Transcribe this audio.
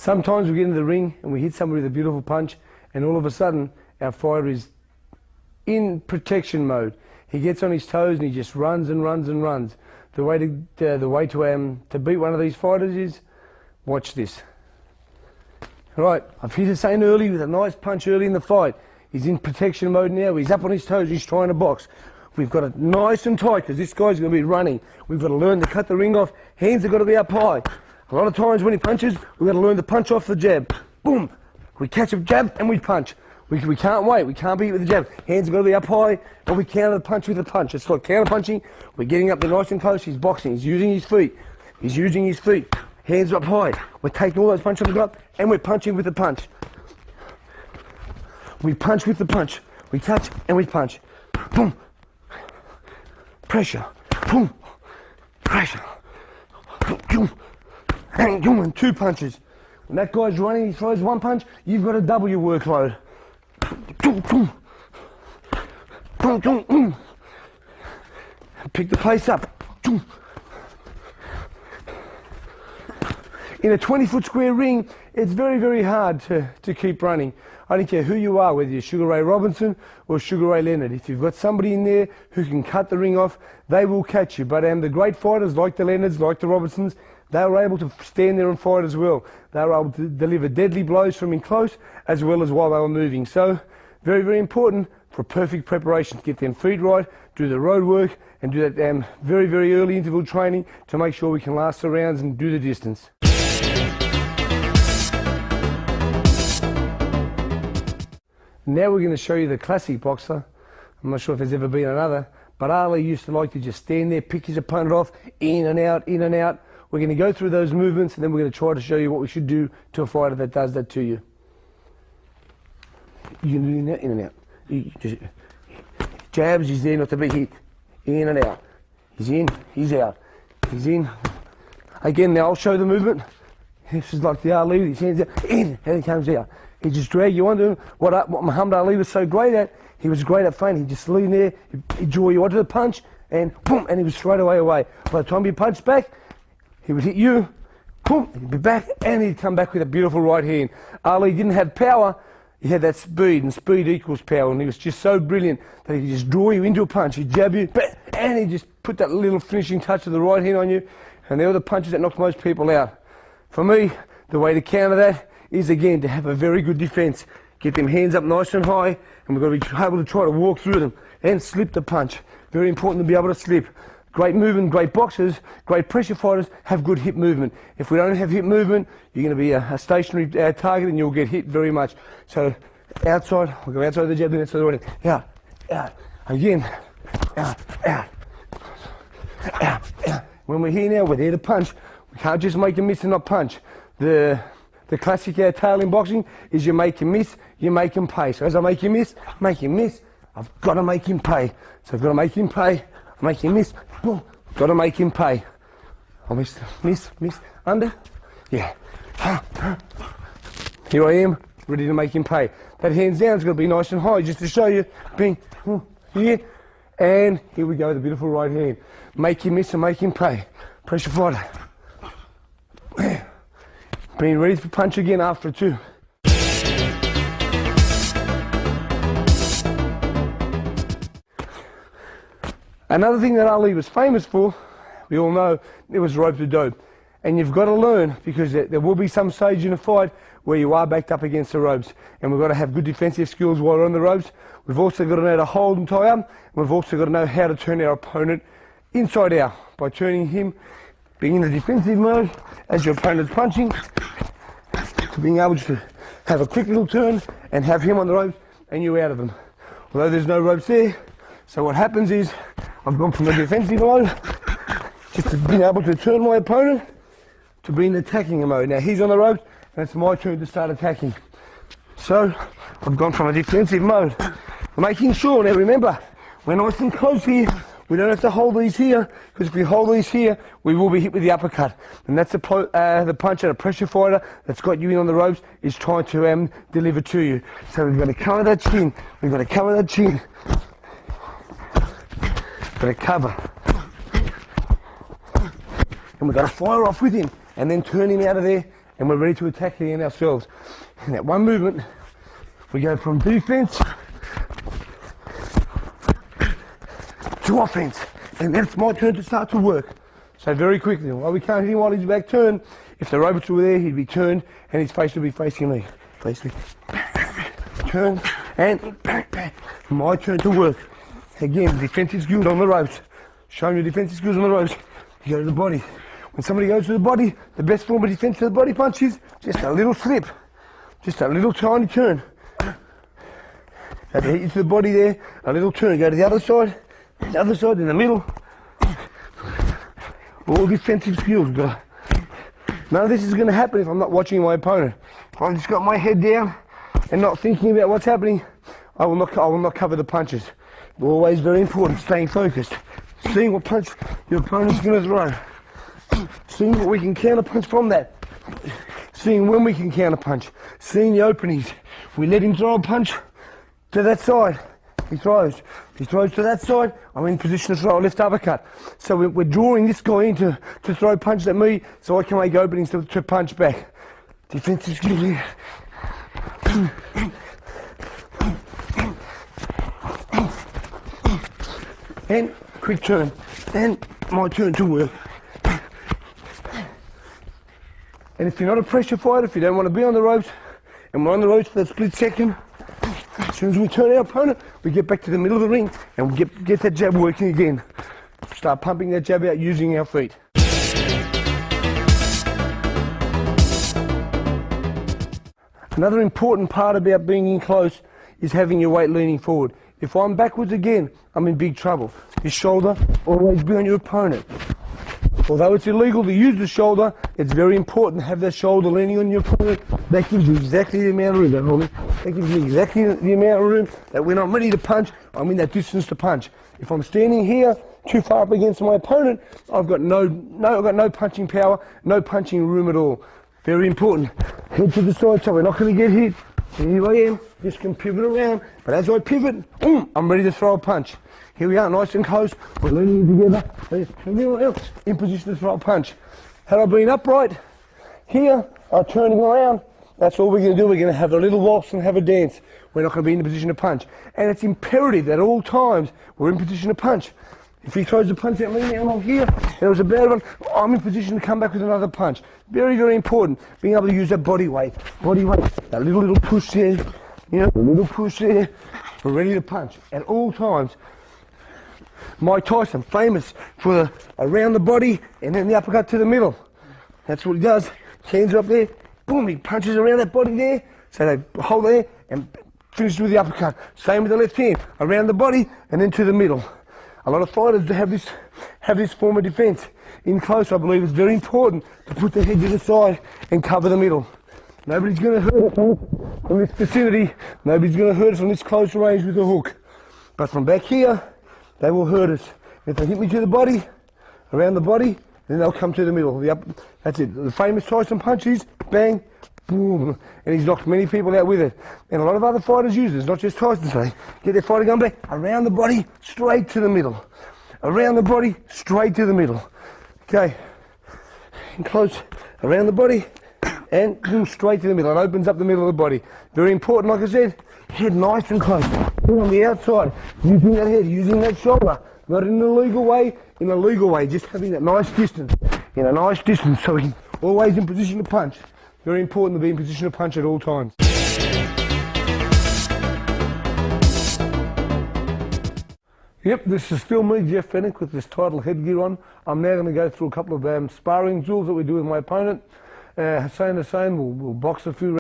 Sometimes we get into the ring and we hit somebody with a beautiful punch, and all of a sudden our fighter is in protection mode. He gets on his toes and he just runs and runs and runs. The way to beat one of these fighters is watch this. Right, I've hit Hussein early with a nice punch early in the fight. He's in protection mode now. He's up on his toes. He's trying to box. We've got it nice and tight because this guy's going to be running. We've got to learn to cut the ring off. Hands have got to be up high. A lot of times when he punches, we've got to learn to punch off the jab. Boom. We catch a jab and we punch. We can't wait. We can't beat with the jab. Hands have got to be up high, and we counter the punch with the punch. It's like counter punching. We're getting up there nice and close. He's boxing. He's using his feet. He's using his feet. Hands up high. We're taking all those punches on the ground, and we're punching with the punch. We punch with the punch. We catch and we punch. Boom. Pressure. Boom. Pressure. Boom. And two punches. When that guy's running, he throws one punch, you've got to double your workload. Pick the pace up. In a 20-foot square ring, it's very, very hard to keep running. I don't care who you are, whether you're Sugar Ray Robinson or Sugar Ray Leonard. If you've got somebody in there who can cut the ring off, they will catch you. But the great fighters like the Leonards, like the Robinsons, they were able to stand there and fight as well. They were able to deliver deadly blows from in close as well as while they were moving. So, very, very important for perfect preparation to get them feet right, do the road work, and do that very, very early interval training to make sure we can last the rounds and do the distance. Now we're going to show you the classic boxer. I'm not sure if there's ever been another, but Ali used to like to just stand there, pick his opponent off, in and out, in and out. We're going to go through those movements, and then we're going to try to show you what we should do to a fighter that does that to you. You can do in and out. Just, jabs, he's there not to be hit. In and out. He's in, he's out. He's in. Again, now I'll show the movement. This is like the Ali with his hands out, in, and he comes out. He just drag you onto him. What Muhammad Ali was so great at, he was great at feinting. He'd just lean there, he'd draw you onto the punch, and boom, and he was straight away. By the time you punch back, he would hit you, boom, he'd be back, and he'd come back with a beautiful right hand. Ali didn't have power, he had that speed, and speed equals power, and he was just so brilliant that he could just draw you into a punch, he'd jab you, and he'd just put that little finishing touch of the right hand on you, and they were the punches that knocked most people out. For me, the way to counter that is, again, to have a very good defence. Get them hands up nice and high, and we've got to be able to try to walk through them and slip the punch. Very important to be able to slip. Great movement, great boxers, great pressure fighters have good hip movement. If we don't have hip movement, you're going to be a stationary target and you'll get hit very much. So outside, we'll go outside the jab, then outside the right hand. Out, again, out. When we're here now, we're there to punch. We can't just make a miss and not punch. The classic tail in boxing is you make him miss, you make him pay. So as I make him miss, I've got to make him pay. So I've got to make him pay, make him miss, boom, got to make him pay. I miss, under, yeah. Here I am, ready to make him pay. That hands down is going to be nice and high just to show you. Bing, here, and here we go, the beautiful right hand. Make him miss and make him pay. Pressure fighter. Being ready to punch again after two. Another thing that Ali was famous for, we all know, it was rope to dope. And you've got to learn, because there will be some stage in a fight where you are backed up against the ropes. And we've got to have good defensive skills while we're on the ropes. We've also got to know how to hold and tie up. And we've also got to know how to turn our opponent inside out by turning him, being in the defensive mode as your opponent's punching, to being able to have a quick little turn and have him on the ropes and you out of them. Although there's no ropes there, so what happens is I've gone from the defensive mode just to being able to turn my opponent to be in the attacking mode. Now he's on the ropes and it's my turn to start attacking. So I've gone from a defensive mode, making sure, now remember, we're nice and close here. We don't have to hold these here, because if we hold these here, we will be hit with the uppercut. And that's the punch that a pressure fighter that's got you in on the ropes is trying to deliver to you. So we've got to cover that chin. We've got to cover that chin. Got to cover. And we've got to fire off with him, and then turn him out of there and we're ready to attack again ourselves. In that one movement, we go from defense to offense, and then it's my turn to start to work. So very quickly, while we can't hit him while he's back turned, if the robots were there, he'd be turned and his face would be facing me. Face me. Turn and bang, bang. My turn to work. Again, defensive skills on the ropes. Showing your defensive skills on the ropes. You go to the body. When somebody goes to the body, the best form of defense to the body punch is just a little slip. Just a little tiny turn. Have to hit you to the body there, a little turn. Go to the other side in the middle. All defensive skills, but none of this is going to happen if I'm not watching my opponent. If I've just got my head down and not thinking about what's happening, I will not cover the punches. Always very important, staying focused. Seeing what punch your opponent's going to throw. Seeing what we can counter punch from that. Seeing when we can counter punch. Seeing the openings. We let him throw a punch to that side. He throws to that side, I'm in position to throw a left uppercut. So we're drawing this guy in to throw punches at me so I can make openings to punch back. Defensive skills here. And quick turn. And my turn to work. And if you're not a pressure fighter, if you don't want to be on the ropes, and we're on the ropes for that split second, as soon as we turn our opponent, we get back to the middle of the ring and we get that jab working again. Start pumping that jab out using our feet. Another important part about being in close is having your weight leaning forward. If I'm backwards again, I'm in big trouble. Your shoulder always be on your opponent. Although it's illegal to use the shoulder, it's very important to have that shoulder leaning on your opponent. That gives you exactly the amount of room, don't hold me. That gives you exactly the amount of room that when I'm ready to punch, I'm in that distance to punch. If I'm standing here too far up against my opponent, I've got no punching power, no punching room at all. Very important. Head to the side so we're not going to get hit. Here I am, just can pivot around, but as I pivot, I'm ready to throw a punch. Here we are, nice and close, we're leaning together, everyone else in position to throw a punch. Had I been upright, here, I'm turning around, that's all we're going to do, we're going to have a little waltz and have a dance. We're not going to be in a position to punch. And it's imperative that at all times, we're in position to punch. If he throws a punch at me and I'm here, and it was a bad one, I'm in position to come back with another punch. Very, very important, being able to use that body weight. That little push there, a little push there. We're ready to punch at all times. Mike Tyson, famous for the around the body and then the uppercut to the middle. That's what he does. Hands are up there, boom, he punches around that body there. So they hold there and finish with the uppercut. Same with the left hand, around the body and then to the middle. A lot of fighters have this form of defense. In close, I believe it's very important to put their head to the side and cover the middle. Nobody's going to hurt us from this vicinity. Nobody's going to hurt us from this close range with a hook. But from back here, they will hurt us. If they hit me to the body, around the body, then they'll come to the middle. That's it. The famous Tyson punch is bang, boom. And he's knocked many people out with it. And a lot of other fighters use this, not just Tyson. So they get their fighter gun back, around the body, straight to the middle. Around the body, straight to the middle. Okay. And close, around the body, and boom, straight to the middle. It opens up the middle of the body. Very important, like I said, head nice and close. Head on the outside, using that head, using that shoulder. Not in a legal way, in a legal way, just having that nice distance. In a nice distance, so we can always in position to punch. Very important to be in position to punch at all times. Yep, this is still me, Jeff Fennick, with this title headgear on. I'm now going to go through a couple of sparring drills that we do with my opponent. Hussein, we'll box a few